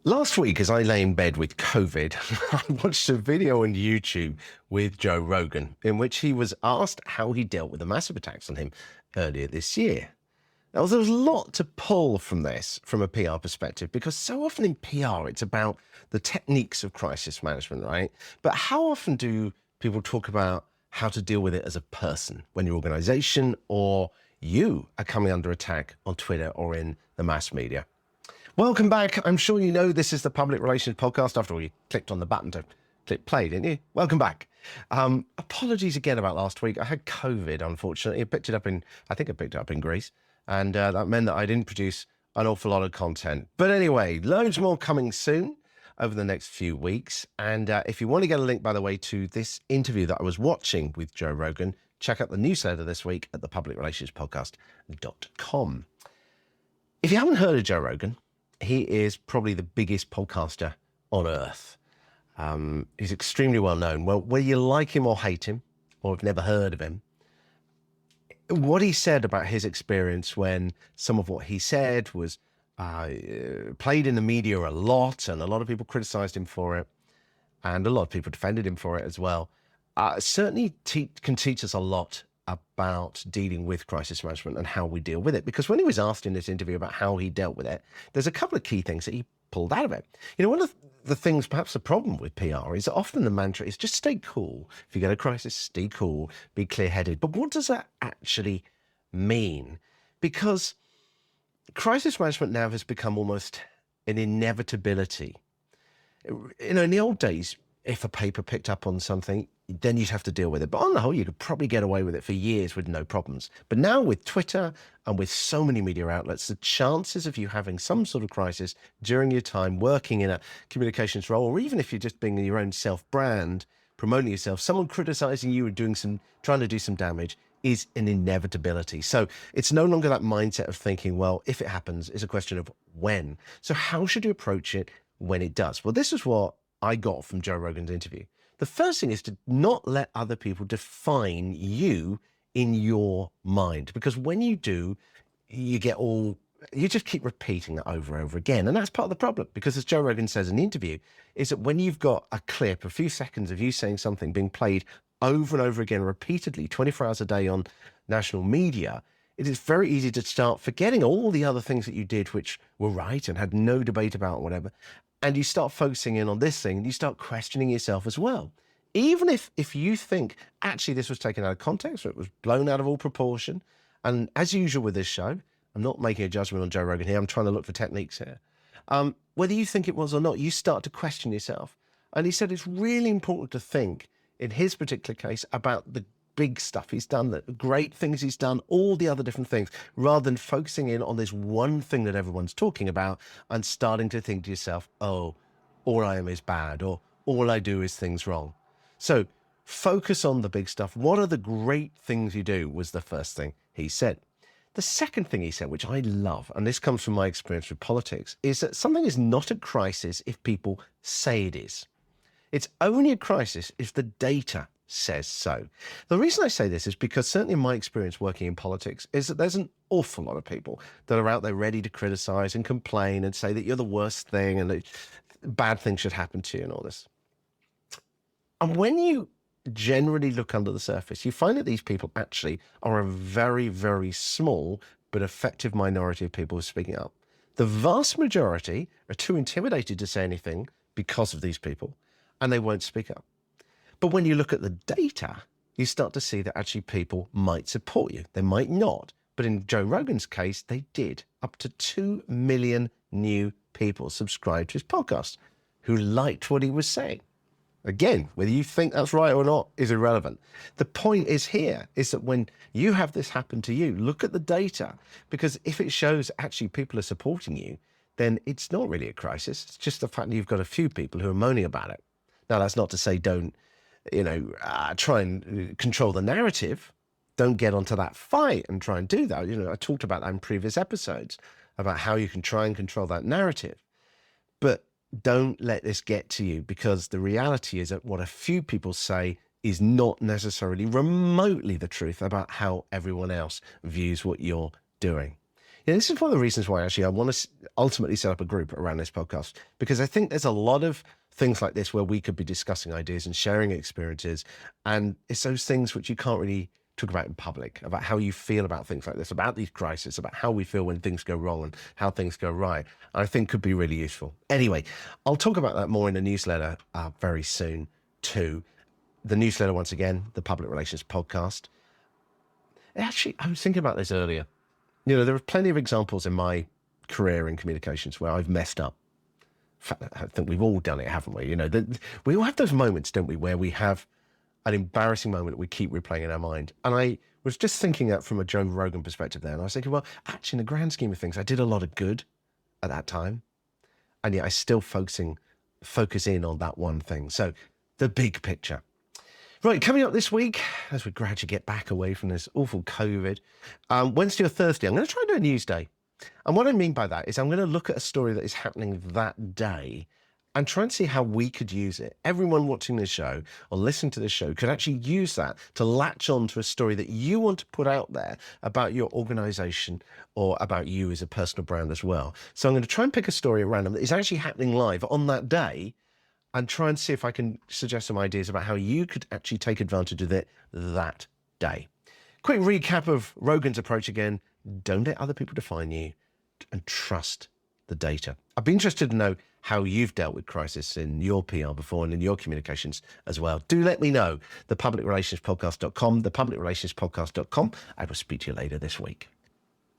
Last week, as I lay in bed with COVID, I watched a video on YouTube with Joe Rogan in which he was asked how he dealt with the massive attacks on him earlier this year. Now, there was a lot to pull from this from a PR perspective, because so often in PR, it's about the techniques of crisis management, right? But how often do people talk about how to deal with it as a person when your organization or you are coming under attack on Twitter or in the mass media? Welcome back. I'm sure you know this is the Public Relations Podcast. After all, you clicked on the button to click play, didn't you? Welcome back. Apologies again about last week. I had COVID, unfortunately. I think I picked it up in Greece. And that meant that I didn't produce an awful lot of content. But anyway, loads more coming soon over the next few weeks. And if you want to get a link, by the way, to this interview that I was watching with Joe Rogan, check out the newsletter this week at thepublicrelationspodcast.com. If you haven't heard of Joe Rogan, he is probably the biggest podcaster on earth. He's extremely well known. Well, whether you like him or hate him, or have never heard of him, what he said about his experience when some of what he said was played in the media a lot, and a lot of people criticized him for it, and a lot of people defended him for it as well, certainly can teach us a lot about dealing with crisis management and how we deal with it. Because when he was asked in this interview about how he dealt with it, there's a couple of key things that he pulled out of it. You know, one of the things, perhaps the problem with PR, is that often the mantra is just stay cool. If you get a crisis, stay cool, be clear-headed. But what does that actually mean? Because crisis management now has become almost an inevitability. You know, in the old days, if a paper picked up on something, then you'd have to deal with it. But on the whole, you could probably get away with it for years with no problems. But now with Twitter and with so many media outlets, the chances of you having some sort of crisis during your time working in a communications role, or even if you're just being your own self-brand, promoting yourself, someone criticizing you and trying to do some damage, is an inevitability. So it's no longer that mindset of thinking, well, if it happens, it's a question of when. So how should you approach it when it does? Well, this is what I got from Joe Rogan's interview. The first thing is to not let other people define you in your mind, because when you do, you just keep repeating that over and over again. And that's part of the problem, because as Joe Rogan says in the interview, is that when you've got a clip, a few seconds of you saying something being played over and over again, repeatedly, 24 hours a day on national media, it is very easy to start forgetting all the other things that you did, which were right and had no debate about or whatever. And you start focusing in on this thing, and you start questioning yourself as well. Even if you think, actually, this was taken out of context, or it was blown out of all proportion. And as usual with this show, I'm not making a judgment on Joe Rogan here. I'm trying to look for techniques here. Whether you think it was or not, you start to question yourself. And he said it's really important to think, in his particular case, about the big stuff he's done, the great things he's done, all the other different things, rather than focusing in on this one thing that everyone's talking about and starting to think to yourself, oh, all I am is bad, or all I do is things wrong. So focus on the big stuff. What are the great things you do, was the first thing he said. The second thing he said, which I love, and this comes from my experience with politics, is that something is not a crisis if people say it is. It's only a crisis if the data says so. The reason I say this is because certainly in my experience working in politics is that there's an awful lot of people that are out there ready to criticize and complain and say that you're the worst thing and that bad things should happen to you and all this. And when you generally look under the surface, you find that these people actually are a very, very small but effective minority of people who are speaking up. The vast majority are too intimidated to say anything because of these people, and they won't speak up. But when you look at the data, you start to see that actually people might support you. They might not. But in Joe Rogan's case, they did. Up to 2 million new people subscribed to his podcast who liked what he was saying. Again, whether you think that's right or not is irrelevant. The point is here is that when you have this happen to you, look at the data, because if it shows actually people are supporting you, then it's not really a crisis. It's just the fact that you've got a few people who are moaning about it. Now, that's not to say don't try and control the narrative. Don't get onto that fight and try and do that. I talked about that in previous episodes about how you can try and control that narrative. But don't let this get to you, because the reality is that what a few people say is not necessarily remotely the truth about how everyone else views what you're doing. Yeah, this is one of the reasons why actually I want to ultimately set up a group around this podcast, because I think there's a lot of things like this where we could be discussing ideas and sharing experiences. And it's those things which you can't really talk about in public, about how you feel about things like this, about these crises, about how we feel when things go wrong and how things go right. I think could be really useful. Anyway, I'll talk about that more in the newsletter very soon too. The newsletter, once again, the Public Relations Podcast. Actually, I was thinking about this earlier. You know, there are plenty of examples in my career in communications where I've messed up. In fact, I think we've all done it, haven't we? You know, we all have those moments, don't we, where we have an embarrassing moment that we keep replaying in our mind. And I was just thinking that from a Joe Rogan perspective there. And I was thinking, well, actually, in the grand scheme of things, I did a lot of good at that time. And yet I still focus in on that one thing. So the big picture. Right, coming up this week, as we gradually get back away from this awful COVID, Wednesday or Thursday, I'm going to try and do a news day. And what I mean by that is I'm going to look at a story that is happening that day and try and see how we could use it. Everyone watching this show or listening to this show could actually use that to latch on to a story that you want to put out there about your organization or about you as a personal brand as well. So I'm going to try and pick a story at random that is actually happening live on that day and try and see if I can suggest some ideas about how you could actually take advantage of it that day. Quick recap of Rogan's approach again. Don't let other people define you and trust the data. I'd be interested to know how you've dealt with crisis in your PR before and in your communications as well. Do let me know. Thepublicrelationspodcast.com, thepublicrelationspodcast.com. I will speak to you later this week.